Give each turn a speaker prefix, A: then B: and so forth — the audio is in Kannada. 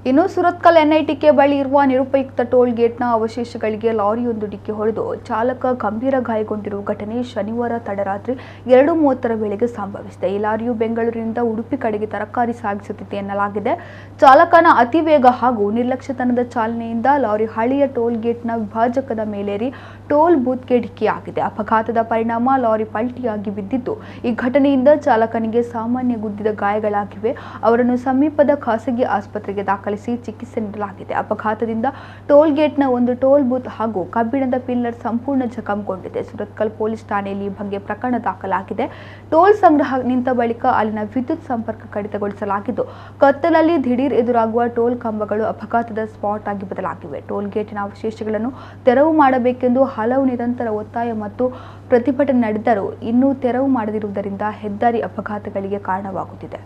A: ಇನ್ನು ಸುರತ್ಕಲ್ ಎನ್ಐಟಿಕೆ ಬಳಿ ಇರುವ ನಿರುಪಯುಕ್ತ ಟೋಲ್ ಗೇಟ್ನ ಅವಶೇಷಗಳಿಗೆ ಲಾರಿಯೊಂದು ಡಿಕ್ಕಿ ಹೊಡೆದು ಚಾಲಕ ಗಂಭೀರ ಗಾಯಗೊಂಡಿರುವ ಘಟನೆ ಶನಿವಾರ ತಡರಾತ್ರಿ 2:30 ವೇಳೆಗೆ ಸಂಭವಿಸಿದೆ. ಈ ಲಾರಿಯು ಬೆಂಗಳೂರಿನಿಂದ ಉಡುಪಿ ಕಡೆಗೆ ತರಕಾರಿ ಸಾಗಿಸುತ್ತಿದೆ ಎನ್ನಲಾಗಿದೆ. ಚಾಲಕನ ಅತಿ ವೇಗ ಹಾಗೂ ನಿರ್ಲಕ್ಷ್ಯತನದ ಚಾಲನೆಯಿಂದ ಲಾರಿ ಹಳೆಯ ಟೋಲ್ ಗೇಟ್ನ ವಿಭಾಜಕದ ಮೇಲೇರಿ ಟೋಲ್ ಬೂತ್ಗೆ ಡಿಕ್ಕಿಯಾಗಿದೆ. ಅಪಘಾತದ ಪರಿಣಾಮ ಲಾರಿ ಪಲ್ಟಿಯಾಗಿ ಬಿದ್ದಿದ್ದು, ಈ ಘಟನೆಯಿಂದ ಚಾಲಕನಿಗೆ ಸಾಮಾನ್ಯ ಗುದ್ದಿದ ಗಾಯಗಳಾಗಿವೆ. ಅವರನ್ನು ಸಮೀಪದ ಖಾಸಗಿ ಆಸ್ಪತ್ರೆಗೆ ದಾಖಲಿಸಿ ಚಿಕಿತ್ಸೆ ನೀಡಲಾಗಿದೆ. ಅಪಘಾತದಿಂದ ಟೋಲ್ ಗೇಟ್ನ ಒಂದು ಟೋಲ್ ಬೂತ್ ಹಾಗೂ ಕಬ್ಬಿಣದ ಪಿಲ್ಲರ್ ಸಂಪೂರ್ಣ ಜಖಂಗೊಂಡಿದೆ. ಸುರತ್ಕಲ್ ಪೊಲೀಸ್ ಠಾಣೆಯಲ್ಲಿ ಈ ಬಗ್ಗೆ ಪ್ರಕರಣ ದಾಖಲಾಗಿದೆ. ಟೋಲ್ ಸಂಗ್ರಹ ನಿಂತ ಬಳಿಕ ಅಲ್ಲಿನ ವಿದ್ಯುತ್ ಸಂಪರ್ಕ ಕಡಿತಗೊಳಿಸಲಾಗಿದ್ದು, ಕತ್ತಲಲ್ಲಿ ದಿಢೀರ್ ಎದುರಾಗುವ ಟೋಲ್ ಕಂಬಗಳು ಅಪಘಾತದ ಸ್ಪಾಟ್ ಆಗಿ ಬದಲಾಗಿವೆ. ಟೋಲ್ ಗೇಟಿನ ಅವಶೇಷಗಳನ್ನು ತೆರವು ಮಾಡಬೇಕೆಂದು ಹಲವು ನಿರಂತರ ಒತ್ತಾಯ ಮತ್ತು ಪ್ರತಿಭಟನೆ ನಡೆದರೂ ಇನ್ನೂ ತೆರವು ಮಾಡದಿರುವುದರಿಂದ ಹೆದ್ದಾರಿ ಅಪಘಾತಗಳಿಗೆ ಕಾರಣವಾಗುತ್ತಿದೆ.